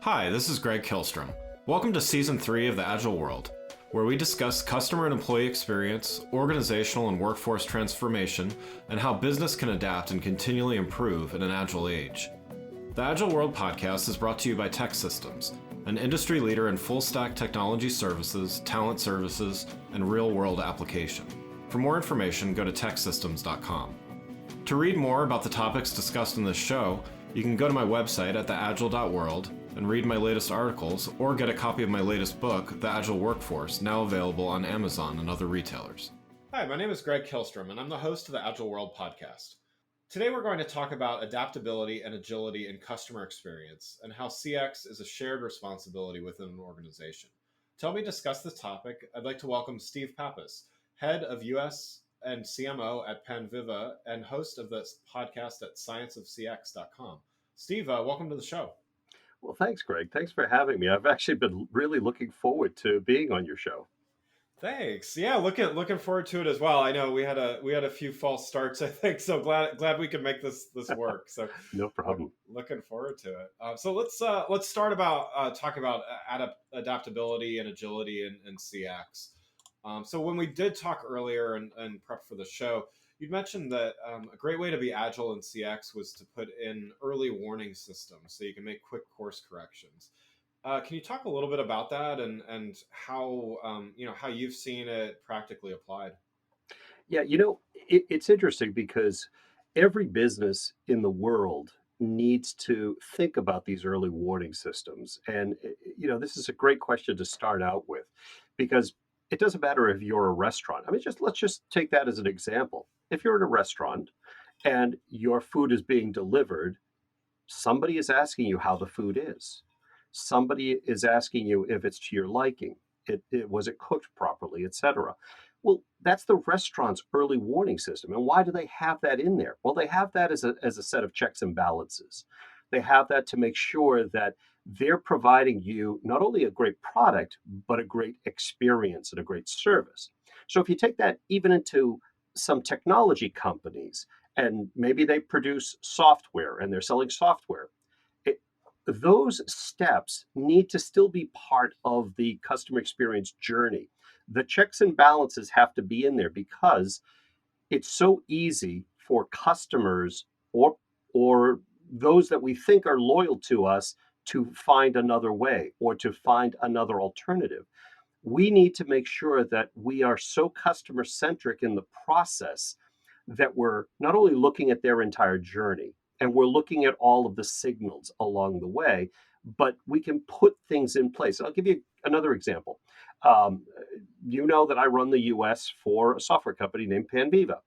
Hi, this is Greg Kilstrom. Welcome to Season 3 of the Agile World, where we discuss customer and employee experience, organizational and workforce transformation, and how business can adapt and continually improve in an agile age. The Agile World podcast is brought to you by TEKsystems, an industry leader in full-stack technology services, talent services, and real-world application. For more information, go to teksystems.com. To read more about the topics discussed in this show, you can go to my website at theagile.world and read my latest articles, or get a copy of my latest book, The Agile Workforce, now available on Amazon and other retailers. Hi, my name is Greg Kilstrom, and I'm the host of the Agile World podcast. Today we're going to talk about adaptability and agility in customer experience, and how CX is a shared responsibility within an organization. To help me discuss this topic, I'd like to welcome Steve Pappas, head of US and CMO at Panviva and host of this podcast at scienceofcx.com. Steve, welcome to the show. Well, thanks, Greg. Thanks for having me. I've actually been really looking forward to being on your show. Thanks. Yeah, looking forward to it as well. I know we had a few false starts, I think. So glad we could make this work. So No problem. looking forward to it. So let's start talking about adaptability and agility in CX. So when we did talk earlier and prep for the show, you mentioned that a great way to be agile in CX was to put in early warning systems so you can make quick course corrections. Can you talk a little bit about that and how how you've seen it practically applied? Yeah, it's interesting because every business in the world needs to think about these early warning systems. And, this is a great question to start out with because it doesn't matter if you're a restaurant. I mean, let's just take that as an example. If you're in a restaurant and your food is being delivered, somebody is asking you how the food is. Somebody is asking you if it's to your liking. It was it cooked properly, etc. Well, that's the restaurant's early warning system. And why do they have that in there? Well, they have that as a set of checks and balances. They have that to make sure that they're providing you not only a great product, but a great experience and a great service. So if you take that even into some technology companies, and maybe they produce software and they're selling software, it, those steps need to still be part of the customer experience journey. The checks and balances have to be in there because it's so easy for customers or those that we think are loyal to us to find another way or to find another alternative. We need to make sure that we are so customer centric in the process that we're not only looking at their entire journey and we're looking at all of the signals along the way, but we can put things in place. I'll give you another example. Um, you know that I run the US for a software company named Panviva,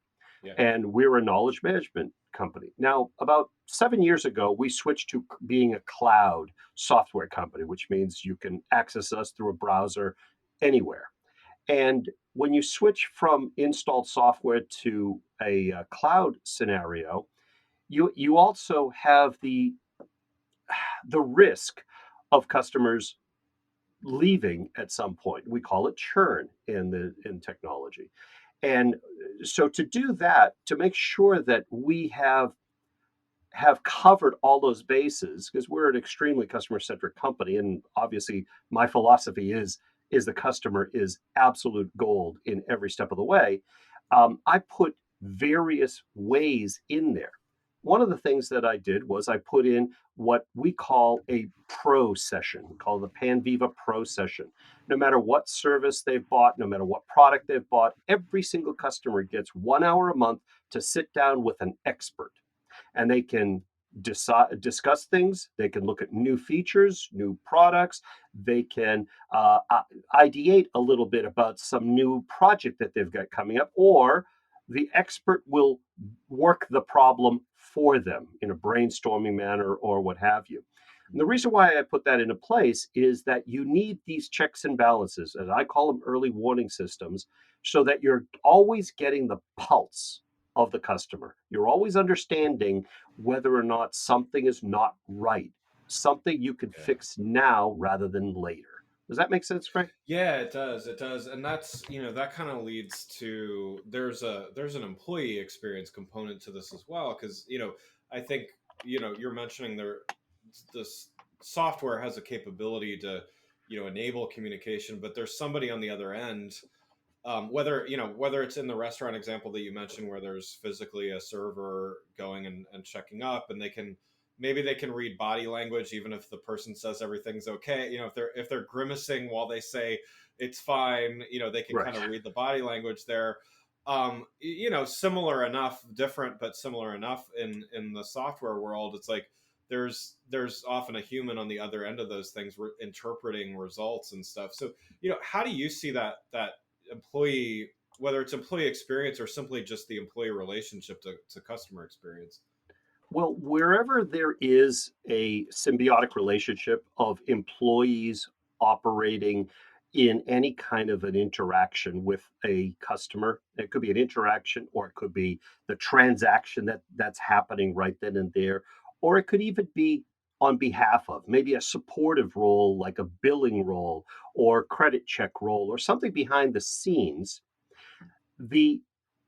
Yeah. and we're a knowledge management company. Now, about 7 years ago, we switched to being a cloud software company, which means you can access us through a browser anywhere. And when you switch from installed software to a cloud scenario, you also have the risk of customers leaving at some point. We call it churn in technology. And so to do that, to make sure that we have covered all those bases, because we're an extremely customer centric company, and obviously my philosophy is the customer is absolute gold in every step of the way. I put various ways in there. One of the things that I did was I put in what we call a pro session, called the Panviva Pro session. No matter what service they've bought, no matter what product they've bought, every single customer gets 1 hour a month to sit down with an expert, and they can discuss things. They can look at new features, new products. They can ideate a little bit about some new project that they've got coming up, or the expert will work the problem for them in a brainstorming manner or what have you. And the reason why I put that into place is that you need these checks and balances, as I call them early warning systems, so that you're always getting the pulse of the customer. You're always understanding whether or not something is not right, something you can Yeah. fix now rather than later. Does that make sense, Frank? Yeah, it does. It does. And that's, that kind of leads to there's an employee experience component to this as well. Cause, I think, you're mentioning this software has a capability to, enable communication, but there's somebody on the other end, whether it's in the restaurant example that you mentioned, where there's physically a server going and checking up, and maybe they can read body language even if the person says everything's okay. If they're grimacing while they say it's fine, they can Right. kind of read the body language there. Similar enough, different but similar enough in the software world. It's like there's often a human on the other end of those things, interpreting results and stuff. So, how do you see that employee, whether it's employee experience or simply just the employee relationship to customer experience? Well, wherever there is a symbiotic relationship of employees operating in any kind of an interaction with a customer, it could be an interaction or it could be the transaction that's happening right then and there, or it could even be on behalf of maybe a supportive role like a billing role or credit check role or something behind the scenes. The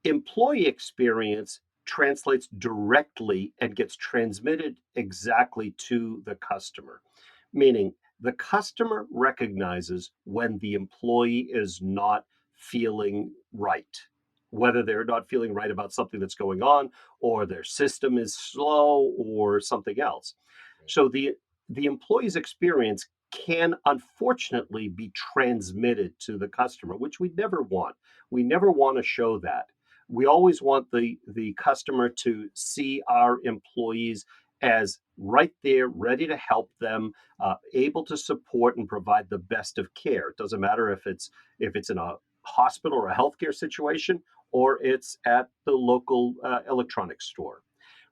employee experience translates directly and gets transmitted exactly to the customer, meaning the customer recognizes when the employee is not feeling right, whether they're not feeling right about something that's going on or their system is slow or something else. So the employee's experience can unfortunately be transmitted to the customer, which we never want. We never want to show that. We always want the customer to see our employees as right there, ready to help them, able to support and provide the best of care. It doesn't matter if it's in a hospital or a healthcare situation, or it's at the local electronics store,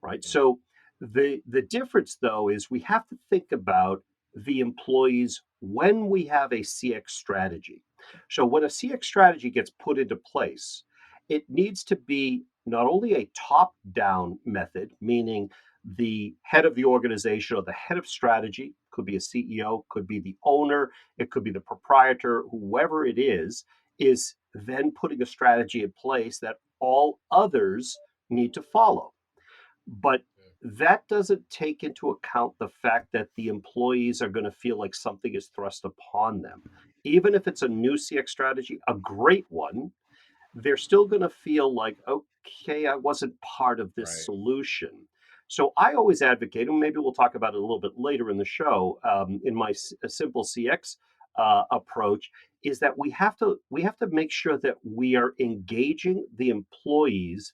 right? Yeah. So the difference though is we have to think about the employees when we have a CX strategy. So when a CX strategy gets put into place, it needs to be not only a top down method, meaning the head of the organization or the head of strategy could be a CEO, could be the owner, it could be the proprietor, whoever it is then putting a strategy in place that all others need to follow. But that doesn't take into account the fact that the employees are going to feel like something is thrust upon them. Even if it's a new CX strategy, a great one, they're still going to feel like, okay, I wasn't part of this Right. solution. So I always advocate, and maybe we'll talk about it a little bit later in the show, in my simple CX approach, is that we have to make sure that we are engaging the employees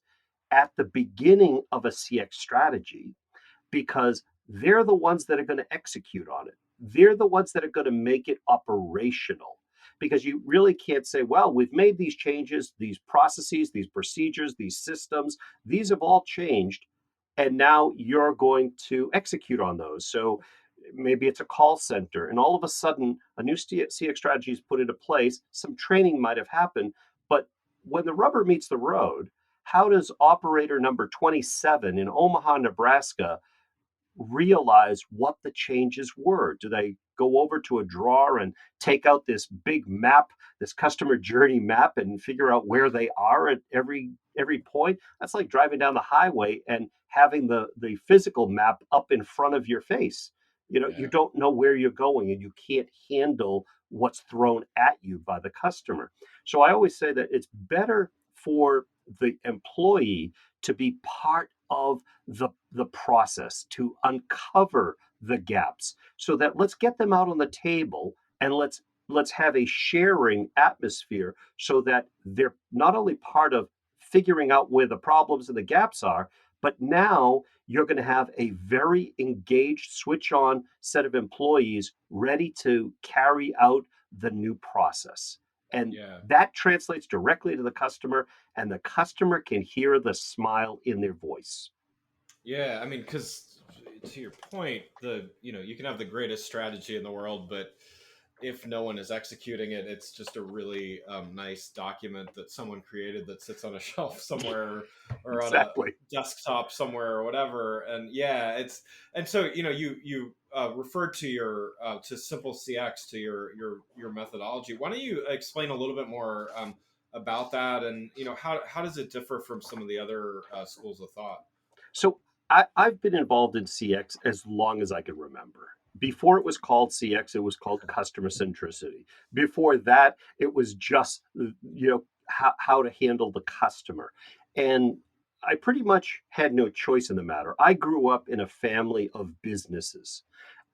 at the beginning of a CX strategy because they're the ones that are going to execute on it. They're the ones that are going to make it operational. Because you really can't say, well, we've made these changes, these processes, these procedures, these systems, these have all changed. And now you're going to execute on those. So maybe it's a call center, and all of a sudden, a new CX strategy is put into place. Some training might have happened. But when the rubber meets the road, how does operator number 27 in Omaha, Nebraska realize what the changes were? Do they go over to a drawer and take out this big map, this customer journey map, and figure out where they are at every point? That's like driving down the highway and having the physical map up in front of your face. You Yeah. don't know where you're going and you can't handle what's thrown at you by the customer. So I always say that it's better for the employee to be part of the process to uncover the gaps so that let's get them out on the table and let's have a sharing atmosphere so that they're not only part of figuring out where the problems and the gaps are, but now you're going to have a very engaged switch on set of employees ready to carry out the new process, and Yeah. that translates directly to the customer, and the customer can hear the smile in their voice. Yeah, I mean, because to your point, you can have the greatest strategy in the world, but if no one is executing it, it's just a really nice document that someone created that sits on a shelf somewhere or on a Exactly. desktop somewhere or whatever. And yeah, and so you referred to your to simple CX, to your methodology. Why don't you explain a little bit more about that, and how does it differ from some of the other schools of thought? So I've been involved in CX as long as I can remember. Before it was called CX, it was called customer centricity. Before that, it was just how to handle the customer. And I pretty much had no choice in the matter. I grew up in a family of businesses.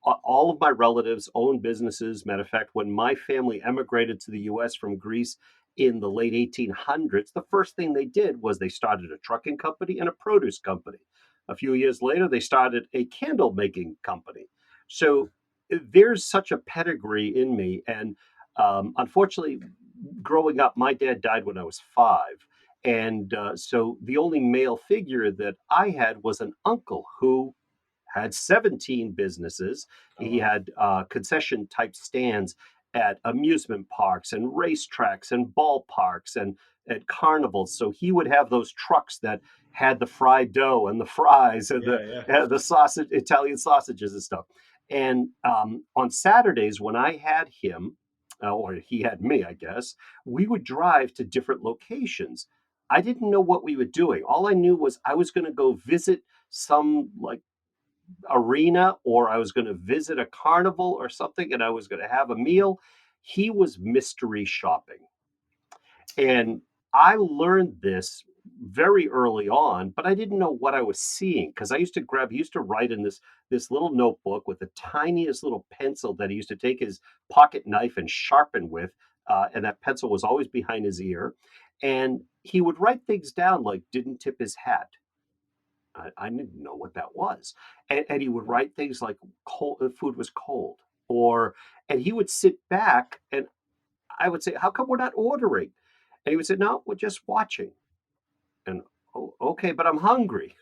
All of my relatives own businesses. Matter of fact, when my family emigrated to the US from Greece in the late 1800s, the first thing they did was they started a trucking company and a produce company. A few years later, they started a candle making company. So there's such a pedigree in me. And unfortunately, growing up, my dad died when I was 5. And so the only male figure that I had was an uncle who had 17 businesses. Oh He wow. had concession type stands at amusement parks and racetracks and ballparks and at carnivals. So he would have those trucks that had the fried dough and the fries and Yeah, yeah. the sausage, Italian sausages and stuff. And on Saturdays, when I had him, or he had me, I guess, we would drive to different locations. I didn't know what we were doing. All I knew was I was going to go visit some like arena or I was going to visit a carnival or something and I was going to have a meal. He was mystery shopping. And I learned this very early on, but I didn't know what I was seeing because he used to write in this little notebook with the tiniest little pencil that he used to take his pocket knife and sharpen with, and that pencil was always behind his ear. And he would write things down like didn't tip his hat. I didn't know what that was. And he would write things like cold, the food was cold, or and he would sit back and I would say, "How come we're not ordering?" And he would say, "No, we're just watching." And oh, okay, but I'm hungry.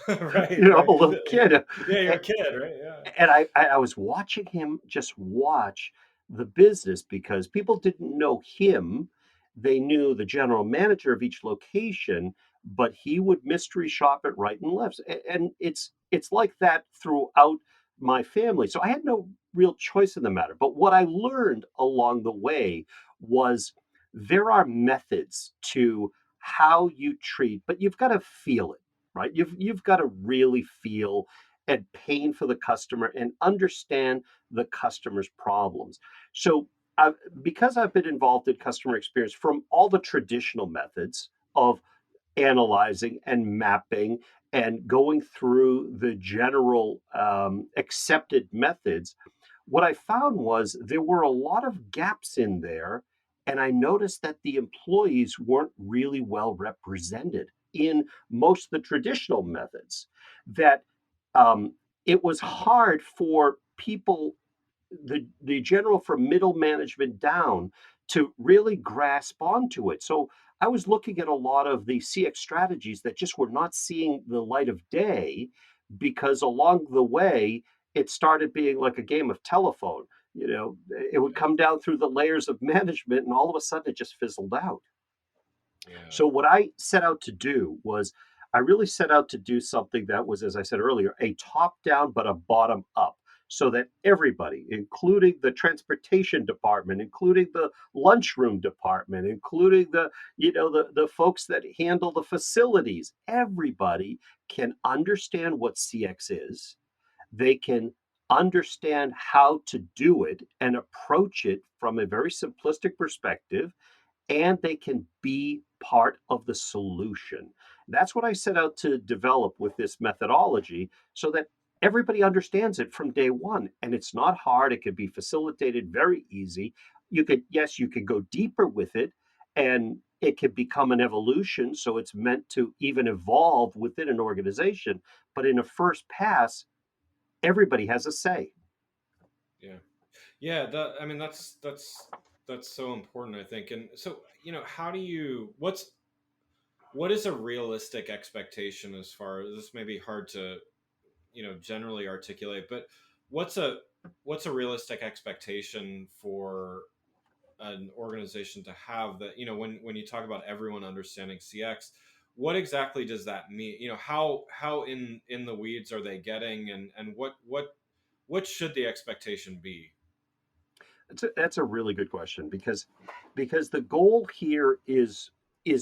Right, A right. little kid. Yeah, you're a kid, right? Yeah. And I was watching him just watch the business because people didn't know him. They knew the general manager of each location, but he would mystery shop it right and left. And it's like that throughout my family. So I had no real choice in the matter. But what I learned along the way was there are methods to how you treat, but you've got to feel it, right? You've got to really feel and pain for the customer and understand the customer's problems. So, because I've been involved in customer experience from all the traditional methods of analyzing and mapping and going through the general accepted methods, what I found was there were a lot of gaps in there. And I noticed that the employees weren't really well represented in most of the traditional methods. That it was hard for people, the general from middle management down, to really grasp onto it. So I was looking at a lot of the CX strategies that just were not seeing the light of day because along the way it started being like a game of telephone. It would come down through the layers of management and all of a sudden it just fizzled out. Yeah. So what I set out to do was I really set out to do something that was, as I said earlier, a top down but a bottom up. So that everybody, including the transportation department, including the lunchroom department, including the folks that handle the facilities, everybody can understand what CX is. They can understand how to do it and approach it from a very simplistic perspective and they can be part of the solution. That's what I set out to develop with this methodology so that everybody understands it from day one. And it's not hard, it can be facilitated very easy. Yes, you could go deeper with it and it can become an evolution. So it's meant to even evolve within an organization. But in a first pass, everybody has a say. Yeah. Yeah, I mean that's so important, I think. And so, how do you what is a realistic expectation as far as this may be hard to, generally articulate, but what's a what's a realistic expectation for an organization to have that, when you talk about everyone understanding CX, what exactly does that mean? How in the weeds are they getting, and what should the expectation be? That's a really good question because the goal here is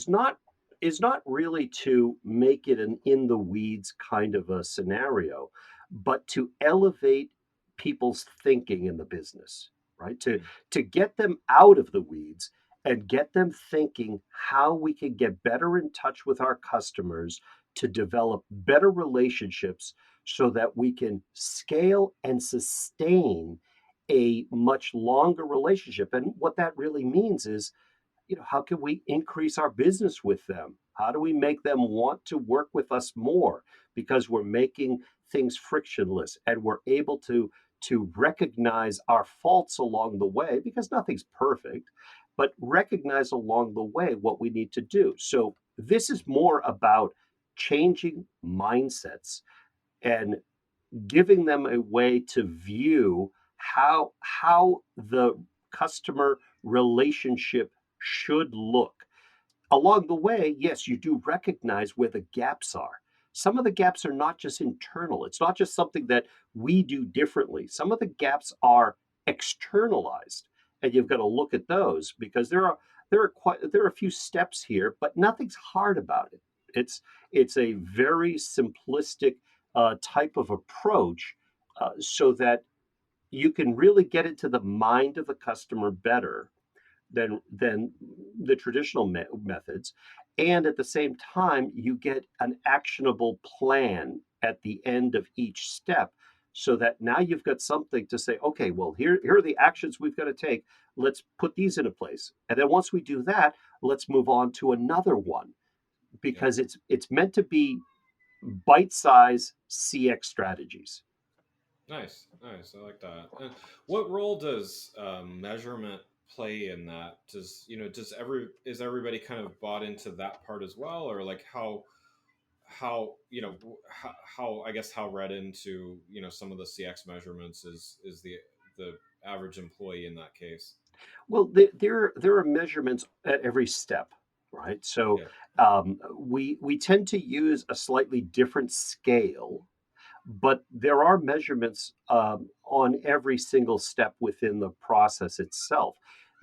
not is not really to make it an in the weeds kind of a scenario, but to elevate people's thinking in the business, right? Mm. To get them out of the weeds and get them thinking how we can get better in touch with our customers to develop better relationships so that we can scale and sustain a much longer relationship. And what that really means is, how can we increase our business with them? How do we make them want to work with us more because we're making things frictionless and we're able to recognize our faults along the way because nothing's perfect, but recognize along the way what we need to do. So this is more about changing mindsets and giving them a way to view how the customer relationship should look. Along the way, yes, you do recognize where the gaps are. Some of the gaps are not just internal. It's not just something that we do differently. Some of the gaps are externalized, and you've got to look at those because there are a few steps here, but nothing's hard about it. It's a very simplistic type of approach, so that you can really get into the mind of the customer better than the traditional methods. And at the same time, you get an actionable plan at the end of each step so that now you've got something to say, okay, well, here are the actions we've got to take. Let's put these into place. And then once we do that, let's move on to another one Yeah. because it's meant to be bite-size CX strategies. Nice, nice. I like that. And what role does measurement play in that? Is everybody kind of bought into that part as well, or like how how I guess how read into some of the CX measurements is the average employee in that case? Well, there are measurements at every step, right? So Yeah. we tend to use a slightly different scale, but there are measurements on every single step within the process itself.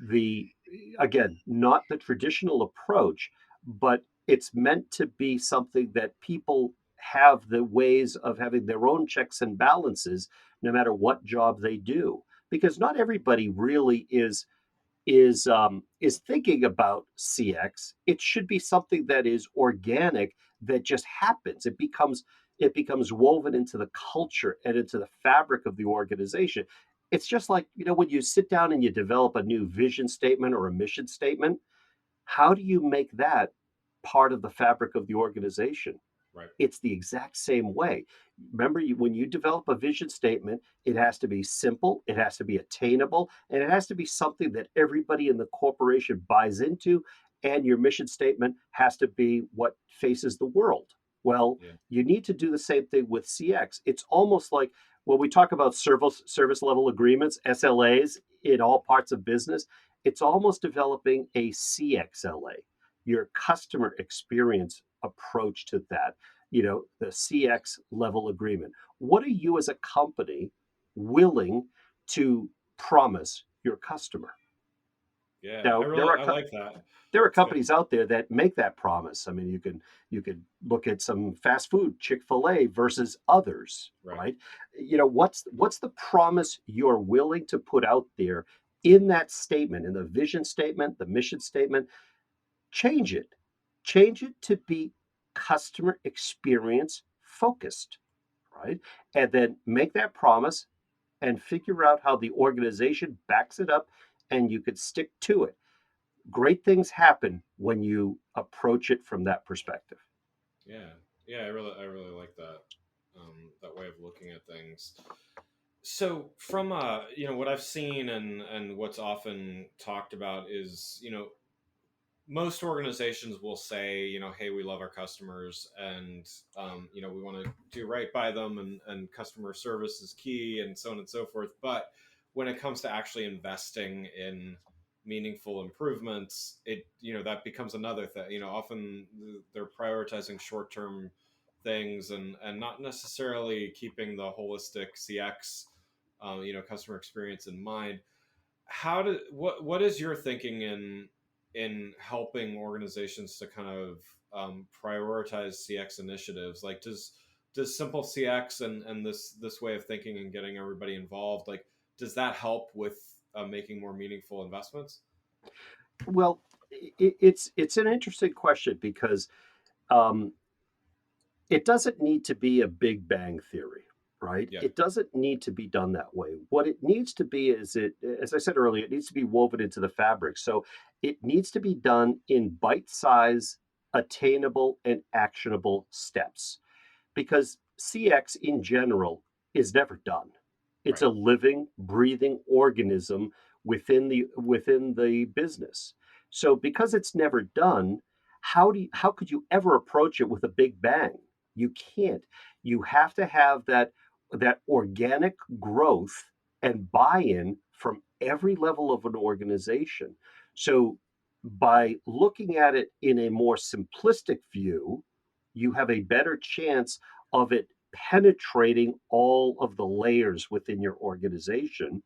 The Again, not the traditional approach, but it's meant to be something that people have the ways of having their own checks and balances, no matter what job they do, because not everybody really is thinking about CX. It should be something that is organic, that just happens. It becomes woven into the culture and into the fabric of the organization. It's just like, when you sit down and you develop a new vision statement or a mission statement, how do you make that part of the fabric of the organization? Right. It's the exact same way. Remember, when you develop a vision statement, it has to be simple, it has to be attainable, and it has to be something that everybody in the corporation buys into. And your mission statement has to be what faces the world. Well, Yeah. you need to do the same thing with CX. It's almost like when we talk about service level agreements, SLAs, in all parts of business, it's almost developing a CXLA, your customer experience approach to that, the CX level agreement. What are you as a company willing to promise your customer? Yeah. Now, I like that. there are It's good. companies out there that make that promise. I mean, you could look at some fast food, Chick-fil-A versus others, Right. right? What's the promise you're willing to put out there in that statement, in the vision statement, the mission statement? Change it. Change it to be customer experience focused, right? And then make that promise and figure out how the organization backs it up and you could stick to it. Great things happen when you approach it from that perspective. Yeah. Yeah. I really like that that way of looking at things. So from what I've seen and what's often talked about is most organizations will say, hey, we love our customers and, we want to do right by them and customer service is key and so on and so forth. But when it comes to actually investing in meaningful improvements, that becomes another thing. Often they're prioritizing short term things and not necessarily keeping the holistic CX, customer experience in mind. What is your thinking in helping organizations to kind of prioritize CX initiatives? Like, does simple CX and this way of thinking and getting everybody involved, like, does that help with making more meaningful investments? Well, it's an interesting question because um, it doesn't need to be a big bang theory, right? Yeah. It doesn't need to be done that way. What it needs to be is as I said earlier, it needs to be woven into the fabric. So it needs to be done in bite size, attainable, and actionable steps because CX in general is never done. It's Right. a living, breathing organism within the business. So because it's never done, how could you ever approach it with a big bang? You can't. You have to have that organic growth and buy-in from every level of an organization. So by looking at it in a more simplistic view, you have a better chance of it penetrating all of the layers within your organization.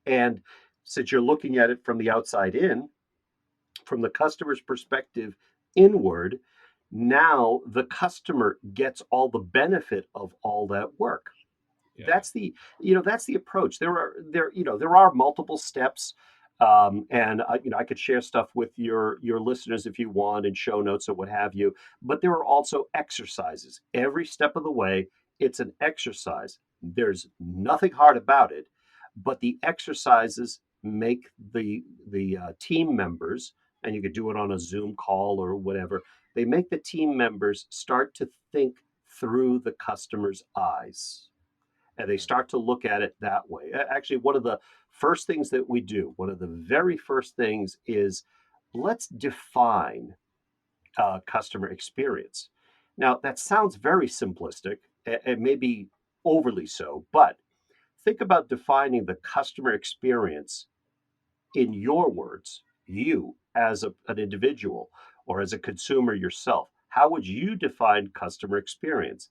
And since you're looking at it from the outside in, from the customer's perspective inward, now the customer gets all the benefit of all that work. Yeah. That's the approach. There are multiple steps, and I could share stuff with your listeners if you want, and show notes or what have you. But there are also exercises. Every step of the way, it's an exercise. There's nothing hard about it, but the exercises make the team members, and you could do it on a Zoom call or whatever. They make the team members start to think through the customer's eyes and they Yeah. start to look at it that way. Actually, one of the first things that we do, one of the very first things is let's define customer experience. Now, that sounds very simplistic and maybe overly so, but think about defining the customer experience in your words, you as an individual or as a consumer yourself. How would you define customer experience?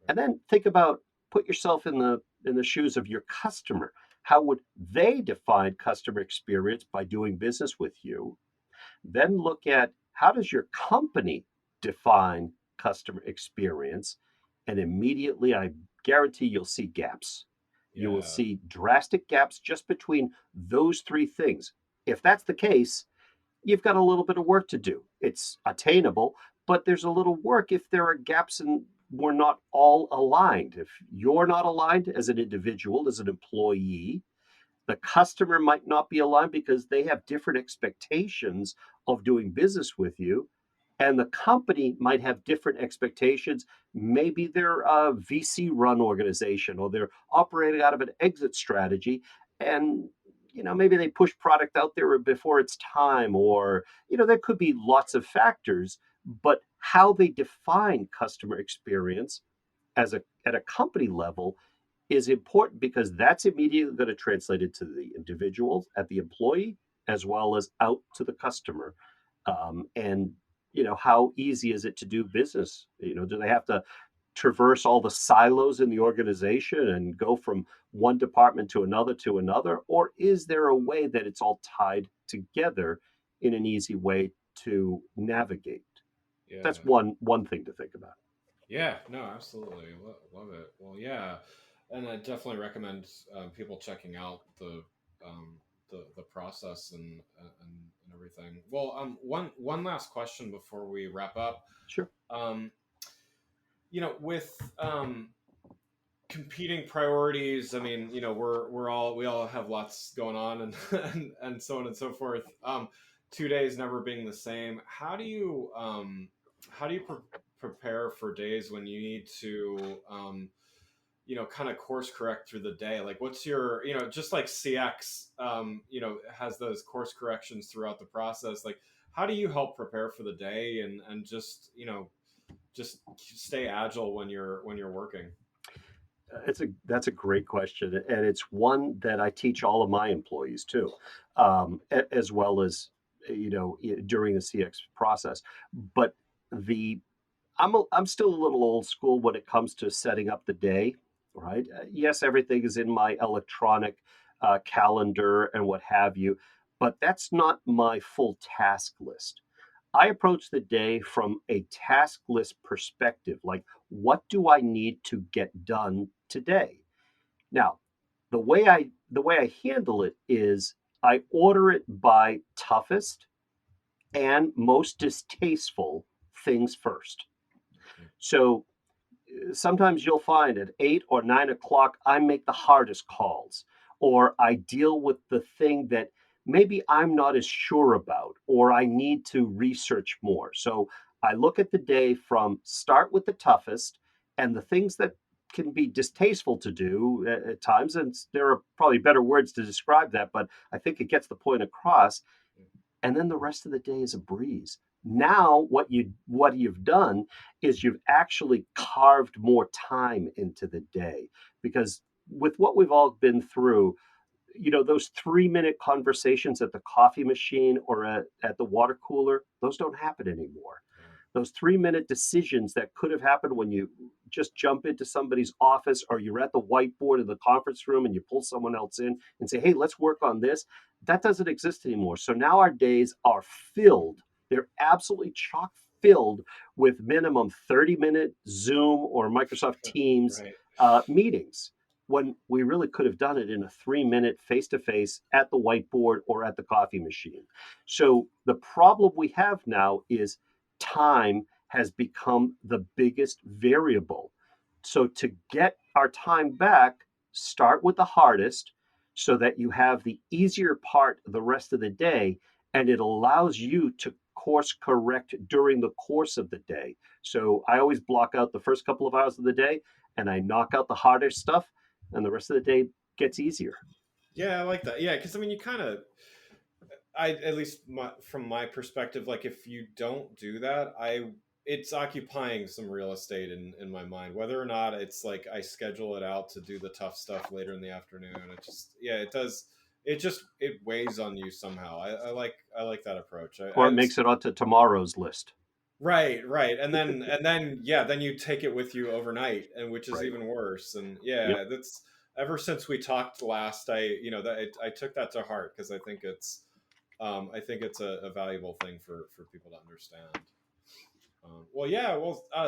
And Right. then think about put yourself in the shoes of your customer. How would they define customer experience by doing business with you? Then look at how does your company define customer experience? And immediately, I guarantee you'll see gaps. You will Yeah. see drastic gaps just between those three things. If that's the case, you've got a little bit of work to do. It's attainable, but there's a little work if there are gaps and we're not all aligned. If you're not aligned as an individual, as an employee, the customer might not be aligned because they have different expectations of doing business with you. And the company might have different expectations. Maybe they're a VC run organization or they're operating out of an exit strategy. And maybe they push product out there before it's time, or there could be lots of factors, but how they define customer experience at a company level is important because that's immediately going to translate it to the individuals at the employee as well as out to the customer. And how easy is it to do business? Do they have to traverse all the silos in the organization and go from one department to another, or is there a way that it's all tied together in an easy way to navigate? That's Yeah. one thing to think about. Yeah, no, absolutely. Love it. Well, yeah, and I definitely recommend people checking out um, the process and everything. Well, one last question before we wrap up. Sure. Um, with competing priorities, I mean, we all have lots going on and and so on and so forth. 2 days never being the same. How do you prepare for days when you need to kind of course correct through the day? Like, what's your, just like CX, has those course corrections throughout the process. Like, how do you help prepare for the day and just stay agile when you're working? That's a great question, and it's one that I teach all of my employees too, as well as during the CX process. But the I'm still a little old school when it comes to setting up the day. Right? Yes, everything is in my electronic calendar and what have you, but that's not my full task list. I approach the day from a task list perspective. Like, what do I need to get done today? Now, the way I handle it is I order it by toughest and most distasteful things first. So sometimes you'll find at 8 or 9 o'clock, I make the hardest calls, or I deal with the thing that maybe I'm not as sure about, or I need to research more. So I look at the day from start with the toughest and the things that can be distasteful to do at times. And there are probably better words to describe that, but I think it gets the point across, and then the rest of the day is a breeze. Now what you've done is you've actually carved more time into the day, because with what we've all been through, those 3-minute conversations at the coffee machine or at the water cooler, those don't happen anymore. Those 3-minute decisions that could have happened when you just jump into somebody's office, or you're at the whiteboard in the conference room and you pull someone else in and say, hey, let's work on this. That doesn't exist anymore. So now our days are filled. They're absolutely chock filled with minimum 30-minute Zoom or Microsoft Teams Right. meetings, when we really could have done it in a 3-minute face-to-face at the whiteboard or at the coffee machine. So the problem we have now is time has become the biggest variable. So to get our time back, start with the hardest so that you have the easier part the rest of the day, and it allows you to course correct during the course of the day. So I always block out the first couple of hours of the day and I knock out the harder stuff, and the rest of the day gets easier. Yeah, I like that. Yeah, because I mean, you kind of, I at least from my perspective, like if you don't do that, it's occupying some real estate in my mind. Whether or not it's like I schedule it out to do the tough stuff later in the afternoon, it just it does. It weighs on you somehow. I like that approach. Or it makes it onto tomorrow's list. Right, and then you take it with you overnight, and which is Right. even worse. And Yep. that's ever since we talked last. I took that to heart because I think it's a valuable thing for people to understand.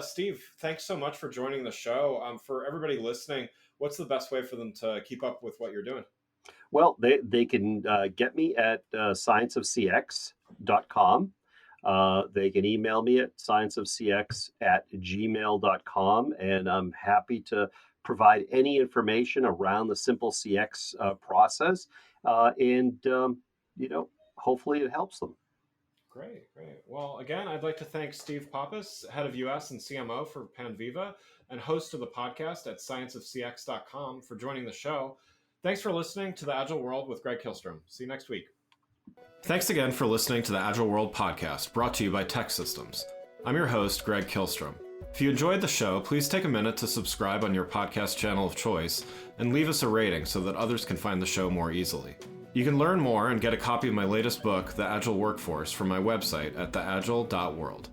Steve, thanks so much for joining the show. For everybody listening, what's the best way for them to keep up with what you're doing? Well, they can get me at scienceofcx.com. They can email me at scienceofcx@gmail.com, and I'm happy to provide any information around the simple CX process. And hopefully it helps them. Great, great. Well, again, I'd like to thank Steve Pappas, head of US and CMO for Panviva and host of the podcast at scienceofcx.com, for joining the show. Thanks for listening to The Agile World with Greg Kihlstrom. See you next week. Thanks again for listening to the Agile World podcast, brought to you by Tech Systems. I'm your host, Greg Kihlstrom. If you enjoyed the show, please take a minute to subscribe on your podcast channel of choice and leave us a rating so that others can find the show more easily. You can learn more and get a copy of my latest book, The Agile Workforce, from my website at theagile.world.